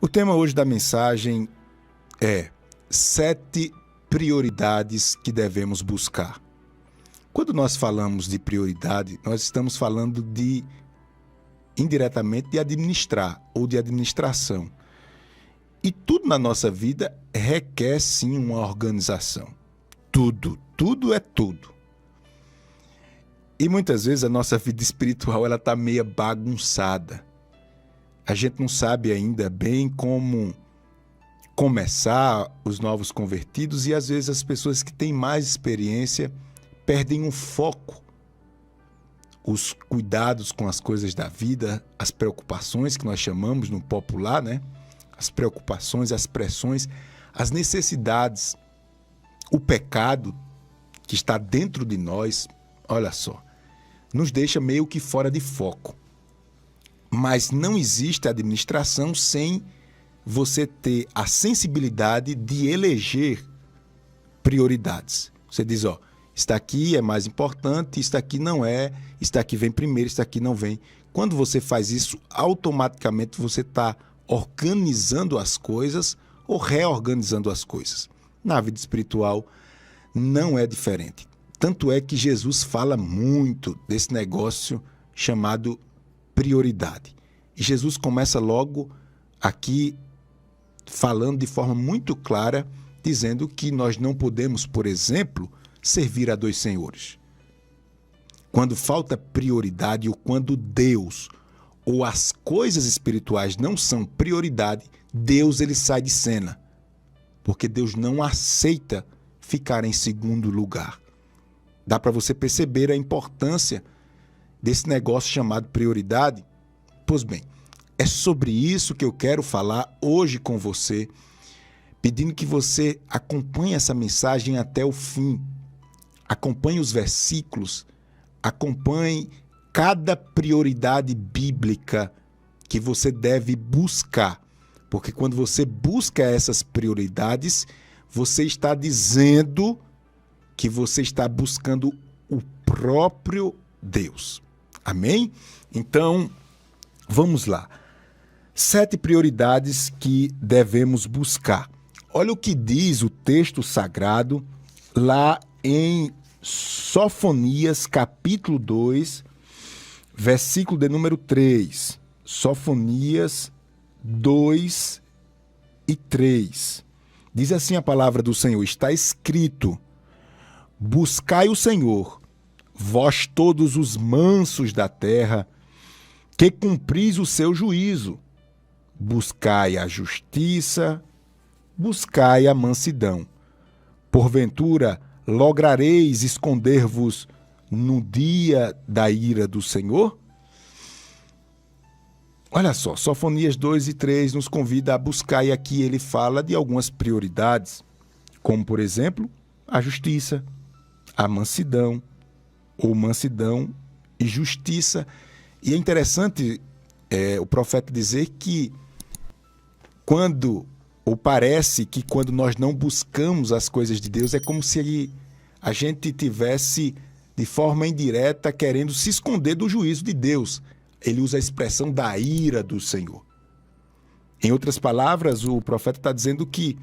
O tema hoje da mensagem é 7 prioridades que devemos buscar. Quando nós falamos de prioridade, nós estamos falando indiretamente de administrar ou de administração. E tudo na nossa vida requer sim uma organização. Tudo é tudo. E muitas vezes a nossa vida espiritual ela está meio bagunçada. A gente não sabe ainda bem como começar os novos convertidos e às vezes as pessoas que têm mais experiência perdem um foco. Os cuidados com as coisas da vida, as preocupações que nós chamamos no popular, né? As preocupações, as pressões, as necessidades, o pecado que está dentro de nós, olha só, nos deixa meio que fora de foco. Mas não existe administração sem você ter a sensibilidade de eleger prioridades. Você diz, ó, isso aqui é mais importante, isso aqui não é, isso aqui vem primeiro, isso aqui não vem. Quando você faz isso, automaticamente você está organizando as coisas ou reorganizando as coisas. Na vida espiritual não é diferente. Tanto é que Jesus fala muito desse negócio chamado prioridade. E Jesus começa logo aqui falando de forma muito clara, dizendo que nós não podemos, por exemplo, servir a 2 senhores. Quando falta prioridade ou quando Deus ou as coisas espirituais não são prioridade, Deus ele sai de cena. Porque Deus não aceita ficar em segundo lugar. Dá para você perceber a importância desse negócio chamado prioridade? Pois bem, é sobre isso que eu quero falar hoje com você, pedindo que você acompanhe essa mensagem até o fim. Acompanhe os versículos, acompanhe cada prioridade bíblica que você deve buscar. Porque quando você busca essas prioridades, você está dizendo que você está buscando o próprio Deus. Amém? Então, vamos lá. 7 prioridades que devemos buscar. Olha o que diz o texto sagrado lá em Sofonias, capítulo 2, versículo de número 3. Sofonias 2 e 3. Diz assim a palavra do Senhor, está escrito: buscai o Senhor, vós todos os mansos da terra, que cumpris o seu juízo. Buscai a justiça, buscai a mansidão. Porventura, lograreis esconder-vos no dia da ira do Senhor? Olha só, Sofonias 2 e 3 nos convida a buscar, e aqui ele fala de algumas prioridades, como, por exemplo, a justiça, a mansidão, ou mansidão e justiça. E é interessante o profeta dizer que parece que quando nós não buscamos as coisas de Deus, é como se a gente tivesse, de forma indireta, querendo se esconder do juízo de Deus. Ele usa a expressão da ira do Senhor. Em outras palavras, o profeta está dizendo que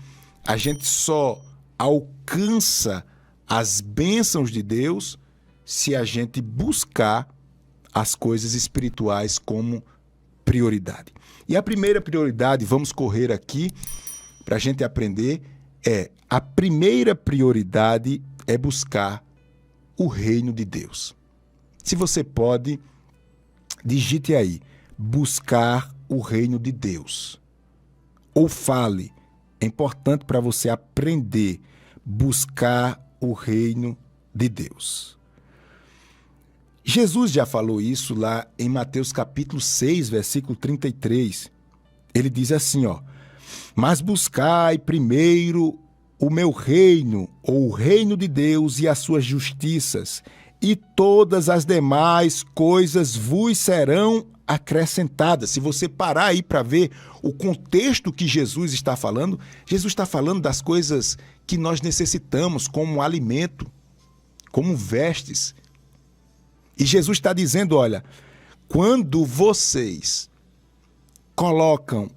a gente só alcança as bênçãos de Deus se a gente buscar as coisas espirituais como prioridade. E a primeira prioridade, vamos correr aqui para a gente aprender, a primeira prioridade é buscar o reino de Deus. Se você pode, digite aí, buscar o reino de Deus. Ou fale, é importante para você aprender, buscar o reino de Deus. Jesus já falou isso lá em Mateus capítulo 6, versículo 33. Ele diz assim, ó: mas buscai primeiro o meu reino, ou o reino de Deus e as suas justiças, e todas as demais coisas vos serão acrescentadas. Se você parar aí para ver o contexto que Jesus está falando das coisas que nós necessitamos, como alimento, como vestes. E Jesus está dizendo, olha, quando vocês colocam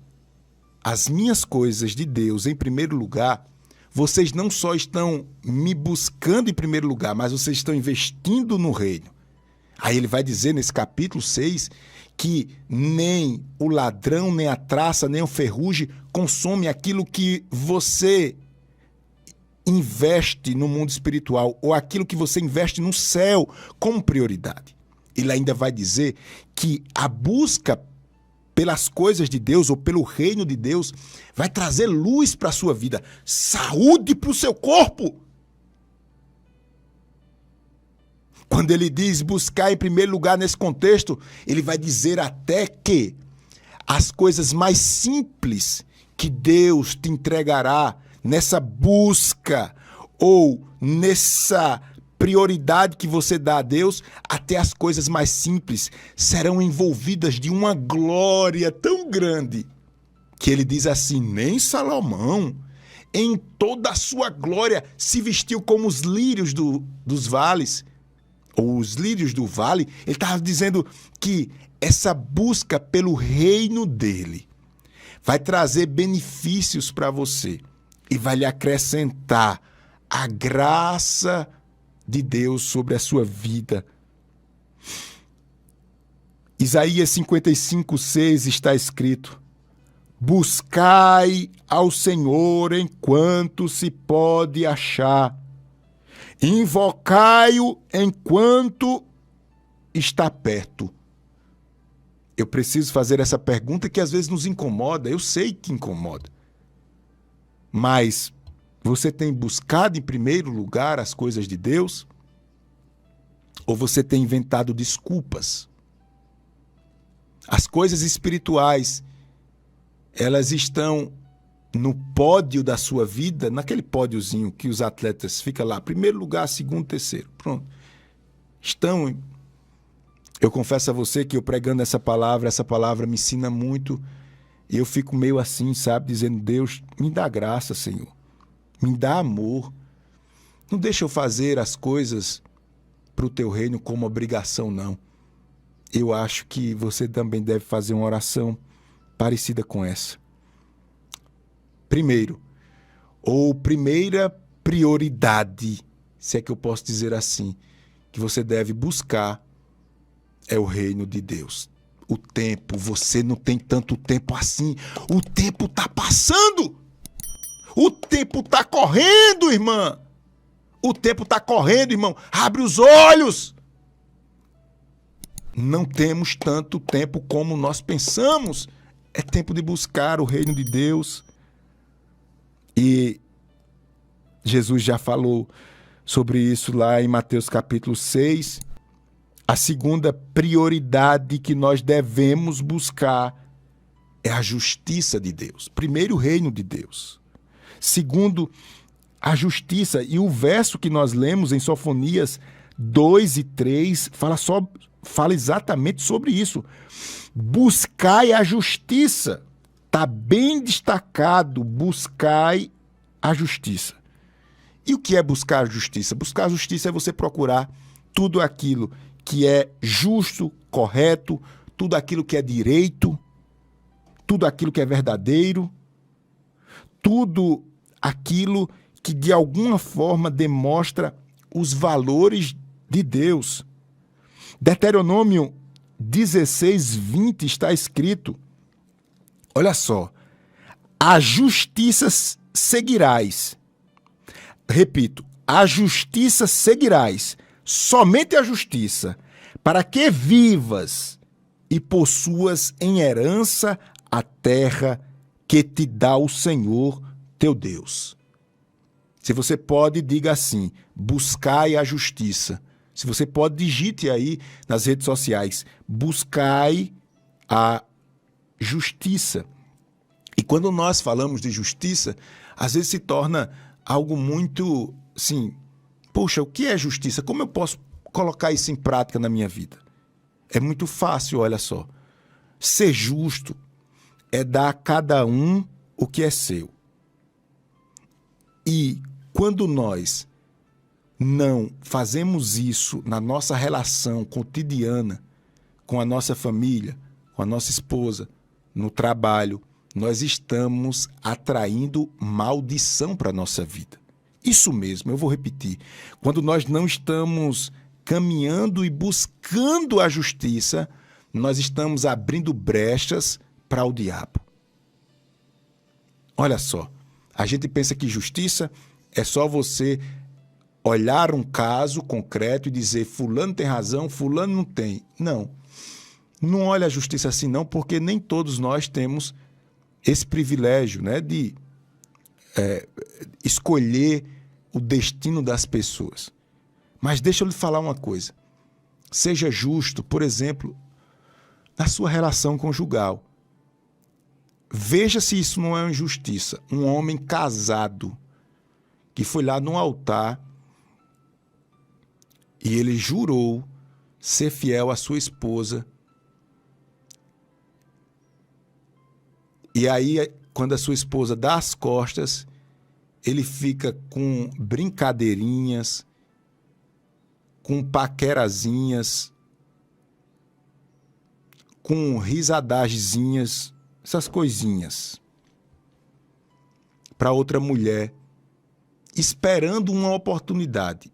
as minhas coisas de Deus em primeiro lugar, vocês não só estão me buscando em primeiro lugar, mas vocês estão investindo no reino. Aí ele vai dizer nesse capítulo 6 que nem o ladrão, nem a traça, nem o ferrugem consome aquilo que você investe no mundo espiritual ou aquilo que você investe no céu como prioridade. Ele ainda vai dizer que a busca pelas coisas de Deus ou pelo reino de Deus vai trazer luz para a sua vida, saúde para o seu corpo. Quando ele diz buscar em primeiro lugar nesse contexto, ele vai dizer até que as coisas mais simples que Deus te entregará nessa busca ou nessa prioridade que você dá a Deus, até as coisas mais simples serão envolvidas de uma glória tão grande que ele diz assim: nem Salomão, em toda a sua glória, se vestiu como os lírios dos vales, ou os lírios do vale. Ele estava dizendo que essa busca pelo reino dele vai trazer benefícios para você e vai lhe acrescentar a graça de Deus sobre a sua vida. Isaías 55:6 está escrito: buscai ao Senhor enquanto se pode achar, invocai-o enquanto está perto. Eu preciso fazer essa pergunta que às vezes nos incomoda, eu sei que incomoda. Mas você tem buscado em primeiro lugar as coisas de Deus? Ou você tem inventado desculpas? As coisas espirituais, elas estão no pódio da sua vida, naquele pódiozinho que os atletas ficam lá, primeiro lugar, segundo, terceiro, pronto. Eu confesso a você que eu pregando essa palavra me ensina muito, e eu fico meio assim, sabe, dizendo: Deus, me dá graça, Senhor. Me dá amor. Não deixa eu fazer as coisas para o teu reino como obrigação, não. Eu acho que você também deve fazer uma oração parecida com essa. Primeiro, ou primeira prioridade, se é que eu posso dizer assim, que você deve buscar é o reino de Deus. O tempo, você não tem tanto tempo assim. O tempo está passando. O tempo está correndo, irmã. O tempo está correndo, irmão. Abre os olhos. Não temos tanto tempo como nós pensamos. É tempo de buscar o reino de Deus. E Jesus já falou sobre isso lá em Mateus capítulo 6. A segunda prioridade que nós devemos buscar é a justiça de Deus. Primeiro, o reino de Deus. Segundo, a justiça. E o verso que nós lemos em Sofonias 2 e 3 fala exatamente sobre isso. Buscai a justiça. Está bem destacado, buscai a justiça. E o que é buscar a justiça? Buscar a justiça é você procurar tudo aquilo que é justo, correto, tudo aquilo que é direito, tudo aquilo que é verdadeiro, tudo aquilo que de alguma forma demonstra os valores de Deus. Deuteronômio 16:20 está escrito: olha só, a justiça seguirás. Repito, a justiça seguirás, somente a justiça, para que vivas e possuas em herança a terra que te dá o Senhor teu Deus. Se você pode, diga assim: buscai a justiça. Se você pode, digite aí nas redes sociais: buscai a justiça. E quando nós falamos de justiça, às vezes se torna algo muito, assim, poxa, o que é justiça? Como eu posso colocar isso em prática na minha vida? É muito fácil, olha só. Ser justo é dar a cada um o que é seu. E quando nós não fazemos isso na nossa relação cotidiana com a nossa família, com a nossa esposa, no trabalho, nós estamos atraindo maldição para a nossa vida. Isso mesmo, eu vou repetir. Quando nós não estamos caminhando e buscando a justiça, nós estamos abrindo brechas para o diabo. Olha só, a gente pensa que justiça é só você olhar um caso concreto e dizer fulano tem razão, fulano não tem. Não. Não olha a justiça assim não, porque nem todos nós temos esse privilégio, né, de escolher o destino das pessoas. Mas deixa eu lhe falar uma coisa. Seja justo, por exemplo, na sua relação conjugal. Veja se isso não é uma injustiça. Um homem casado que foi lá no altar e ele jurou ser fiel à sua esposa. E aí, quando a sua esposa dá as costas, ele fica com brincadeirinhas, com paquerazinhas, com risadagemzinhas, essas coisinhas, para outra mulher, esperando uma oportunidade.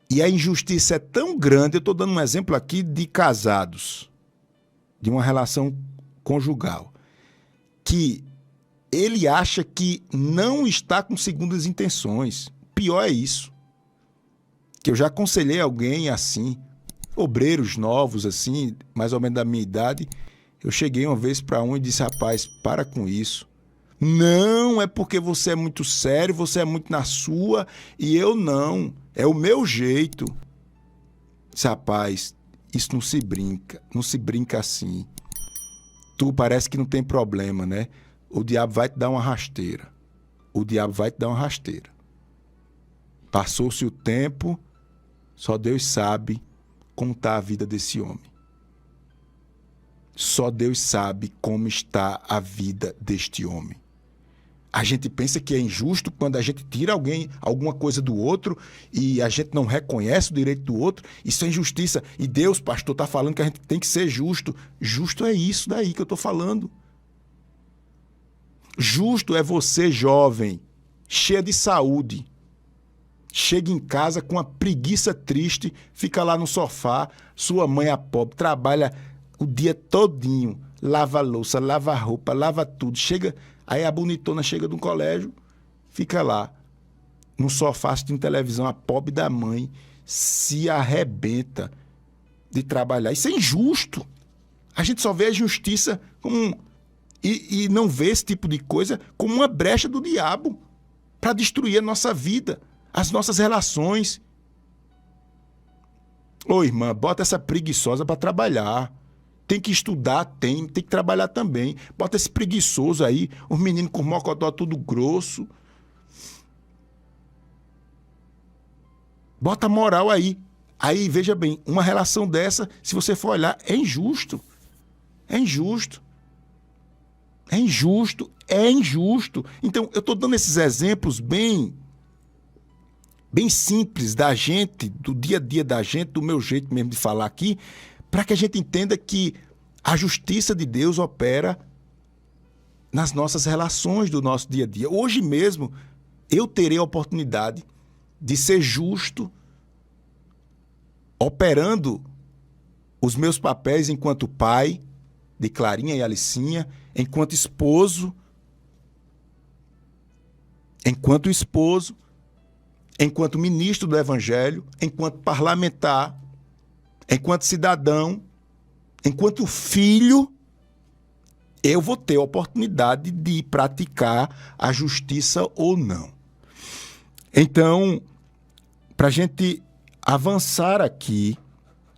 E a injustiça é tão grande, eu estou dando um exemplo aqui de casados, de uma relação conjugal, que ele acha que não está com segundas intenções. Pior é isso. Que eu já aconselhei alguém assim, obreiros novos assim, mais ou menos da minha idade, eu cheguei uma vez para um e disse, rapaz, para com isso. Não, é porque você é muito sério, você é muito na sua, e eu não. É o meu jeito. Disse, rapaz, isso não se brinca assim. Tu parece que não tem problema, né? O diabo vai te dar uma rasteira. O diabo vai te dar uma rasteira. Passou-se o tempo, só Deus sabe como está a vida desse homem. Só Deus sabe como está a vida deste homem. A gente pensa que é injusto quando a gente tira alguma coisa do outro e a gente não reconhece o direito do outro. Isso é injustiça. E Deus, pastor, está falando que a gente tem que ser justo. Justo é isso daí que eu estou falando. Justo é você, jovem, cheia de saúde. Chega em casa com uma preguiça triste, fica lá no sofá, sua mãe é pobre, trabalha o dia todinho, lava a louça, lava a roupa, lava tudo. Chega, aí a bonitona chega do colégio, fica lá no sofá assistindo televisão, a pobre da mãe se arrebenta de trabalhar. Isso é injusto. A gente só vê a justiça como e não vê esse tipo de coisa como uma brecha do diabo para destruir a nossa vida, as nossas relações. Ô, irmã, bota essa preguiçosa para trabalhar. Tem que estudar, tem que trabalhar também. Bota esse preguiçoso aí, os meninos com mocotó tudo grosso. Bota moral aí. Aí, veja bem, uma relação dessa, se você for olhar, é injusto. É injusto. É injusto, é injusto. Então, eu estou dando esses exemplos bem simples da gente, do dia a dia da gente, do meu jeito mesmo de falar aqui, para que a gente entenda que a justiça de Deus opera nas nossas relações do nosso dia a dia. Hoje mesmo, eu terei a oportunidade de ser justo, operando os meus papéis enquanto pai de Clarinha e Alicinha, enquanto esposo, enquanto ministro do Evangelho, enquanto parlamentar, enquanto cidadão, enquanto filho, eu vou ter a oportunidade de praticar a justiça ou não. Então, para a gente avançar aqui,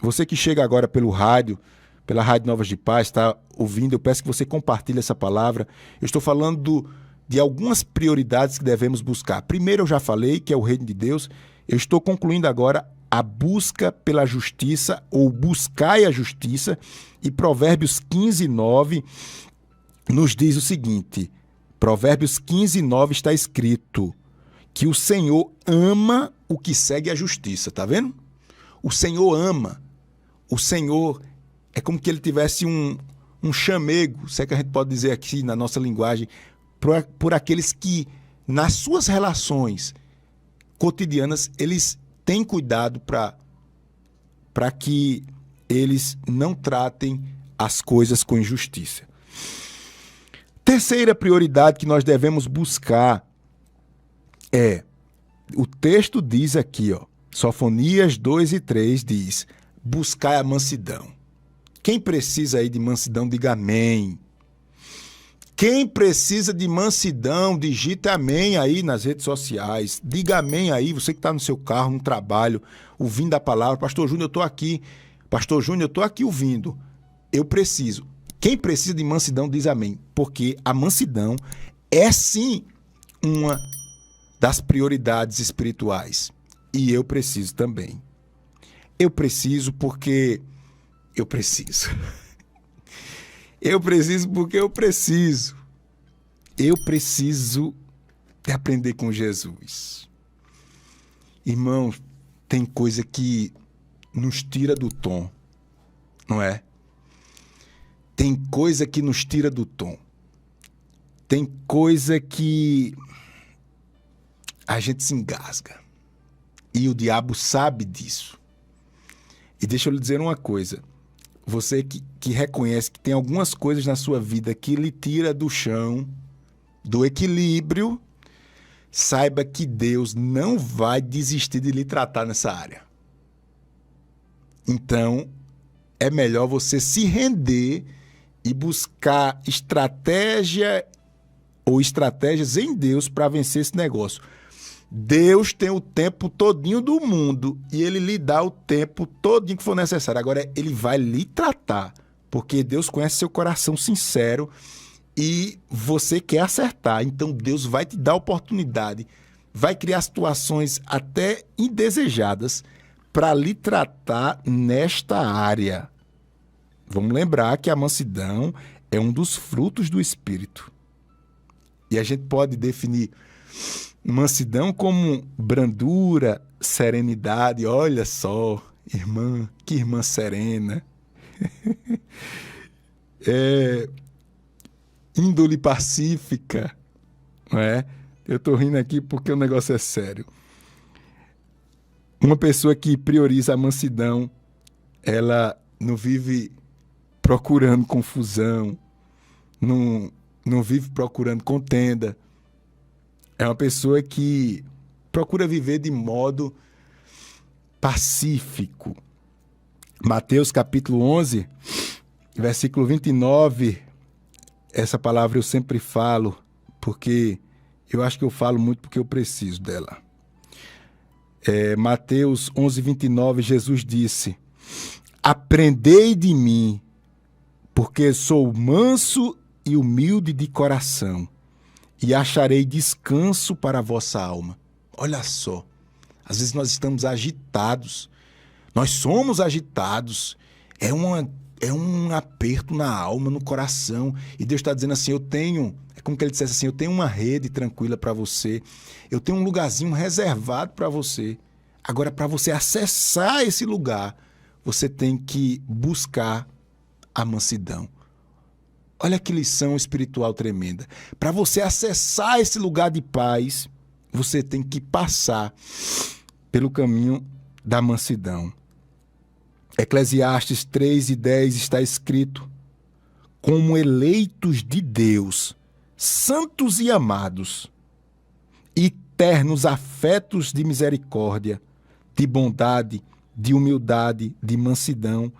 você que chega agora pelo rádio, pela Rádio Novas de Paz, está ouvindo, eu peço que você compartilhe essa palavra. Eu estou falando de algumas prioridades que devemos buscar. Primeiro, eu já falei que é o reino de Deus. Eu estou concluindo agora a busca pela justiça, ou buscai a justiça. E Provérbios 15:9 nos diz o seguinte, Provérbios 15:9 está escrito que o Senhor ama o que segue a justiça, tá vendo? O Senhor ama. O Senhor é como que ele tivesse um um chamego, se é que a gente pode dizer aqui na nossa linguagem, por aqueles que, nas suas relações cotidianas, eles têm cuidado para que eles não tratem as coisas com injustiça. Terceira prioridade que nós devemos buscar é, o texto diz aqui, Sofonias 2:3 diz, buscar a mansidão. Quem precisa aí de mansidão, diga amém. Quem precisa de mansidão, digita amém aí nas redes sociais. Diga amém aí, você que está no seu carro, no trabalho, ouvindo a palavra. Pastor Júnior, eu estou aqui. Pastor Júnior, eu estou aqui ouvindo. Eu preciso. Quem precisa de mansidão, diz amém. Porque a mansidão é sim uma das prioridades espirituais. E eu preciso também. Eu preciso porque eu preciso. Eu preciso porque eu preciso. Eu preciso de aprender com Jesus. Irmãos, tem coisa que nos tira do tom, não é? Tem coisa que nos tira do tom. Tem coisa que a gente se engasga. E o diabo sabe disso. E deixa eu lhe dizer uma coisa. Você que reconhece que tem algumas coisas na sua vida que lhe tira do chão, do equilíbrio, saiba que Deus não vai desistir de lhe tratar nessa área. Então, é melhor você se render e buscar estratégia ou estratégias em Deus para vencer esse negócio. Deus tem o tempo todinho do mundo e ele lhe dá o tempo todinho que for necessário. Agora, ele vai lhe tratar, porque Deus conhece seu coração sincero e você quer acertar. Então, Deus vai te dar oportunidade, vai criar situações até indesejadas para lhe tratar nesta área. Vamos lembrar que a mansidão é um dos frutos do Espírito. E a gente pode definir mansidão como brandura, serenidade. Olha só, irmã, que irmã serena. Índole pacífica, não é? Eu tô rindo aqui porque o negócio é sério. Uma pessoa que prioriza a mansidão, ela não vive procurando confusão, não vive procurando contenda. É uma pessoa que procura viver de modo pacífico. Mateus capítulo 11, versículo 29, essa palavra eu sempre falo, porque eu acho que eu falo muito porque eu preciso dela. Mateus 11, 29, Jesus disse, aprendei de mim, porque sou manso e humilde de coração, e acharei descanso para a vossa alma. Olha só, às vezes nós estamos agitados, nós somos agitados, é um aperto na alma, no coração, e Deus está dizendo assim, é como que ele dissesse assim, eu tenho uma rede tranquila para você, eu tenho um lugarzinho reservado para você. Agora, para você acessar esse lugar, você tem que buscar a mansidão. Olha que lição espiritual tremenda. Para você acessar esse lugar de paz, você tem que passar pelo caminho da mansidão. Eclesiastes 3:10 está escrito, como eleitos de Deus, santos e amados, eternos afetos de misericórdia, de bondade, de humildade, de mansidão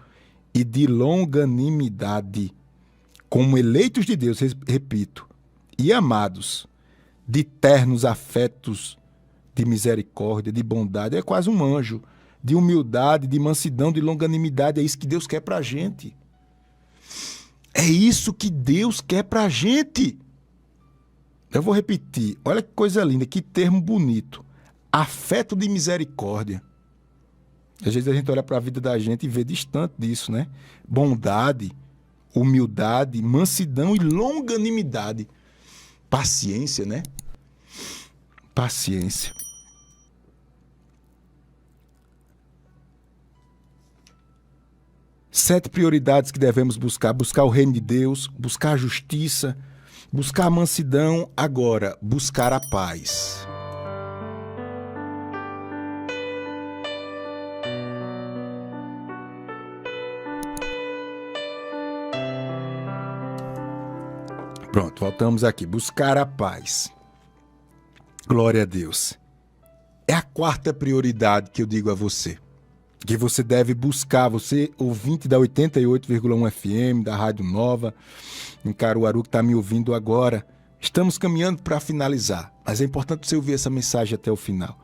e de longanimidade, como eleitos de Deus, repito, e amados, de ternos afetos de misericórdia, de bondade, é quase um anjo, de humildade, de mansidão, de longanimidade, é isso que Deus quer pra gente. É isso que Deus quer pra gente. Eu vou repetir, olha que coisa linda, que termo bonito, afeto de misericórdia. Às vezes a gente olha para a vida da gente e vê distante disso, né? Bondade, humildade, mansidão e longanimidade. Paciência, né? Paciência. 7 prioridades que devemos buscar. Buscar o reino de Deus, buscar a justiça, buscar a mansidão. Agora, buscar a paz. Pronto, voltamos aqui. Buscar a paz. Glória a Deus. É a 4ª prioridade que eu digo a você. Que você deve buscar, você, ouvinte da 88,1 FM, da Rádio Nova, em Caruaru, que está me ouvindo agora. Estamos caminhando para finalizar, mas é importante você ouvir essa mensagem até o final.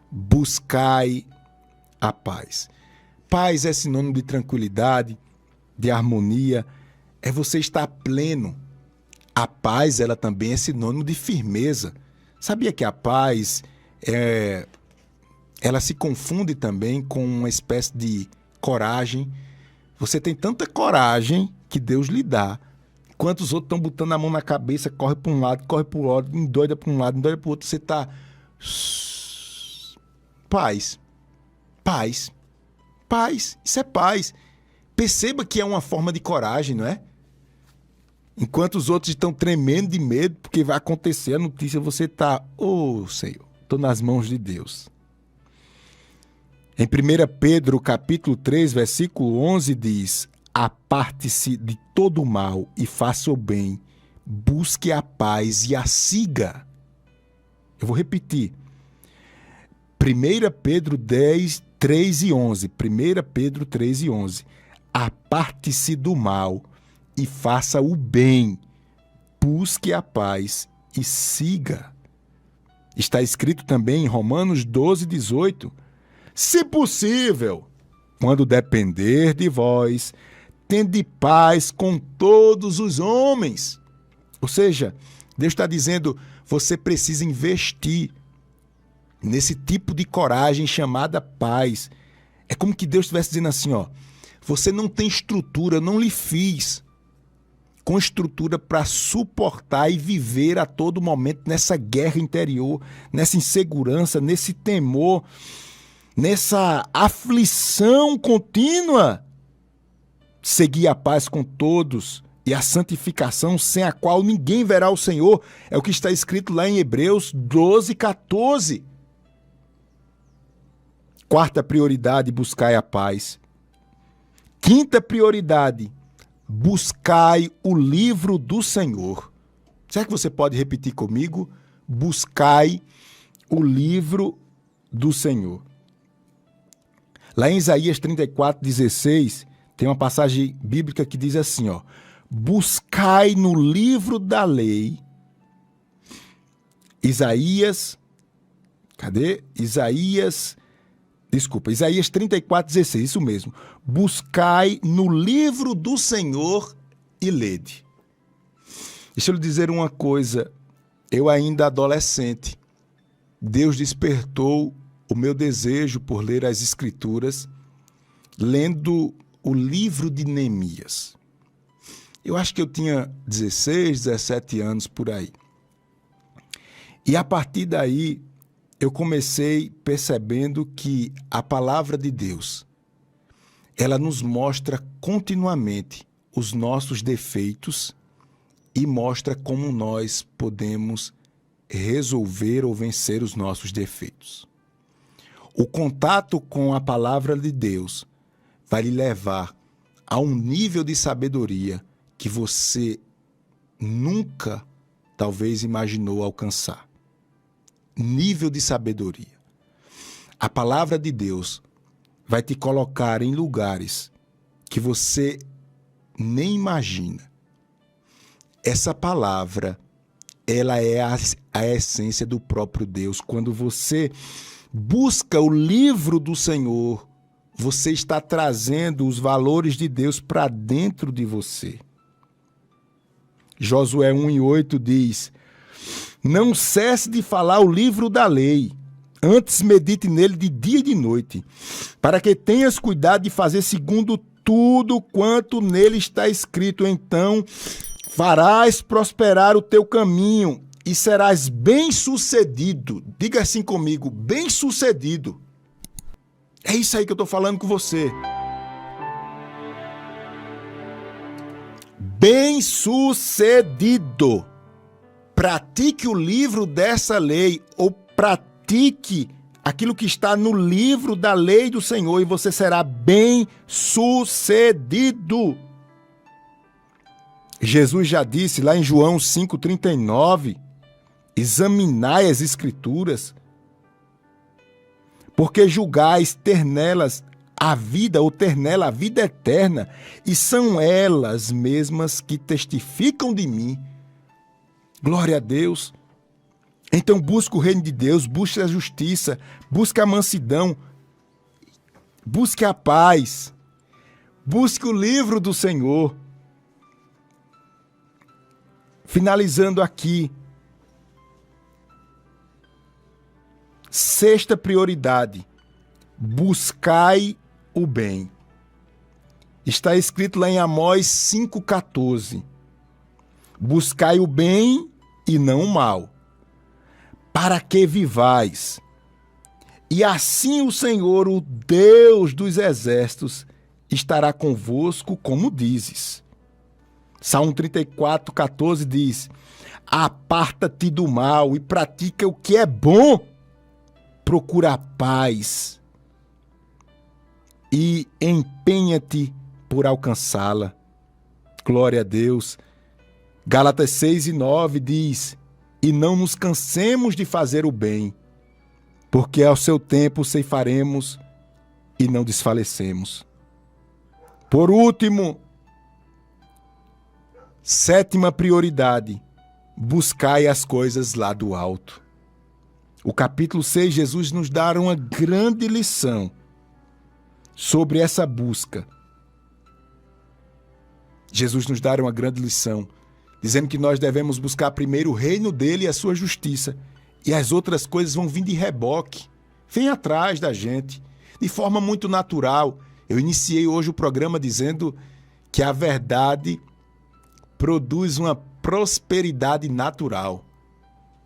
Buscai a paz. Paz é sinônimo de tranquilidade, de harmonia, é você estar pleno. A paz, ela também é sinônimo de firmeza. Sabia que a paz ela se confunde também com uma espécie de coragem? Você tem tanta coragem que Deus lhe dá, enquanto os outros estão botando a mão na cabeça, corre para um lado, corre para o outro, endoida para um lado, endoida para o outro, você está... Paz. Paz. Paz. Isso é paz. Perceba que é uma forma de coragem, não é? Enquanto os outros estão tremendo de medo, porque vai acontecer a notícia, você está, Senhor, estou nas mãos de Deus. Em 1 Pedro, capítulo 3, versículo 11, diz: aparte-se de todo o mal e faça o bem, busque a paz e a siga. Eu vou repetir. 1 Pedro 10, 3 e 11. 1 Pedro 3 e 11. Aparte-se do mal e faça o bem, busque a paz e siga. Está escrito também em Romanos 12, 18. Se possível, quando depender de vós, tende paz com todos os homens. Ou seja, Deus está dizendo, você precisa investir nesse tipo de coragem chamada paz. É como que Deus estivesse dizendo assim, você não tem estrutura, eu não lhe fiz com estrutura para suportar e viver a todo momento nessa guerra interior, nessa insegurança, nesse temor, nessa aflição contínua. Seguir a paz com todos e a santificação sem a qual ninguém verá o Senhor, é o que está escrito lá em Hebreus 12, 14. 4ª prioridade, buscai a paz. 5ª prioridade, buscai o livro do Senhor. Será que você pode repetir comigo? Buscai o livro do Senhor. Lá em Isaías 34, 16, tem uma passagem bíblica que diz assim, buscai no livro da lei. Isaías 34, 16, isso mesmo. Buscai no livro do Senhor e lede. Deixa eu lhe dizer uma coisa. Eu ainda adolescente, Deus despertou o meu desejo por ler as Escrituras, lendo o livro de Neemias. Eu acho que eu tinha 16, 17 anos por aí. E a partir daí, eu comecei percebendo que a palavra de Deus, ela nos mostra continuamente os nossos defeitos e mostra como nós podemos resolver ou vencer os nossos defeitos. O contato com a palavra de Deus vai lhe levar a um nível de sabedoria que você nunca, talvez, imaginou alcançar. Nível de sabedoria. A palavra de Deus vai te colocar em lugares que você nem imagina. Essa palavra, ela é a essência do próprio Deus. Quando você busca o livro do Senhor, você está trazendo os valores de Deus para dentro de você. Josué 1:8 diz: não cesse de falar o livro da lei, antes medite nele de dia e de noite, para que tenhas cuidado de fazer segundo tudo quanto nele está escrito. Então farás prosperar o teu caminho e serás bem-sucedido. Diga assim comigo, bem-sucedido. É isso aí que eu estou falando com você. bem-sucedido. Pratique o livro dessa lei, ou pratique aquilo que está no livro da lei do Senhor, e você será bem-sucedido. Jesus já disse lá em João 5,39, examinai as Escrituras, porque julgais ter nelas a vida, ou ter nela a vida eterna, e são elas mesmas que testificam de mim. Glória a Deus. Então busque o reino de Deus, busque a justiça, busque a mansidão, busque a paz, busque o livro do Senhor. Finalizando aqui, sexta prioridade, buscai o bem. Está escrito lá em Amós 5,14. Buscai o bem e não o mal, para que vivais. E assim o Senhor, o Deus dos exércitos, estará convosco, como dizes. Salmo 34,14 diz: aparta-te do mal e pratica o que é bom, procura a paz e empenha-te por alcançá-la. Glória a Deus. Gálatas 6,9 diz: e não nos cansemos de fazer o bem, porque ao seu tempo ceifaremos e não desfalecemos. Por último, sétima prioridade, buscai as coisas lá do alto. O capítulo 6, Jesus nos dá uma grande lição sobre essa busca. Jesus nos dá uma grande lição, dizendo que nós devemos buscar primeiro o reino dele e a sua justiça, e as outras coisas vão vir de reboque, vem atrás da gente, de forma muito natural. Eu iniciei hoje o programa dizendo que a verdade produz uma prosperidade natural.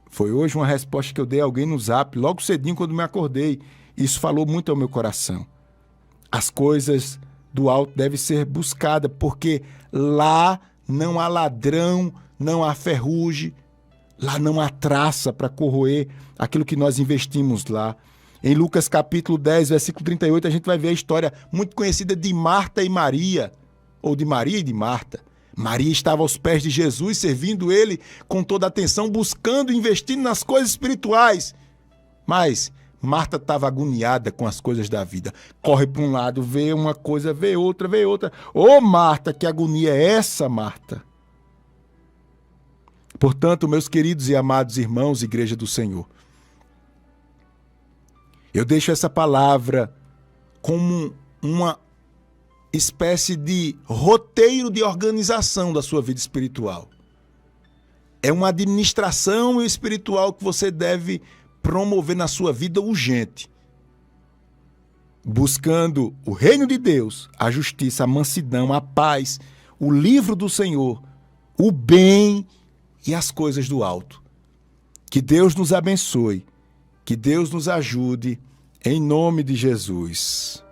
Foi hoje uma resposta que eu dei a alguém no Zap, logo cedinho quando me acordei. Isso falou muito ao meu coração. As coisas do alto devem ser buscadas, porque lá não há ladrão, não há ferrugem, lá não há traça para corroer aquilo que nós investimos lá. Em Lucas capítulo 10, versículo 38, a gente vai ver a história muito conhecida de Marta e Maria, ou de Maria e de Marta. Maria estava aos pés de Jesus, servindo ele com toda a atenção, buscando, investindo nas coisas espirituais. Mas Marta estava agoniada com as coisas da vida. Corre para um lado, vê uma coisa, vê outra, vê outra. Ô Marta, que agonia é essa, Marta? Portanto, meus queridos e amados irmãos, Igreja do Senhor, eu deixo essa palavra como uma espécie de roteiro de organização da sua vida espiritual. É uma administração espiritual que você deve promover na sua vida urgente, buscando o reino de Deus, a justiça, a mansidão, a paz, o livro do Senhor, o bem e as coisas do alto. Que Deus nos abençoe, que Deus nos ajude, em nome de Jesus.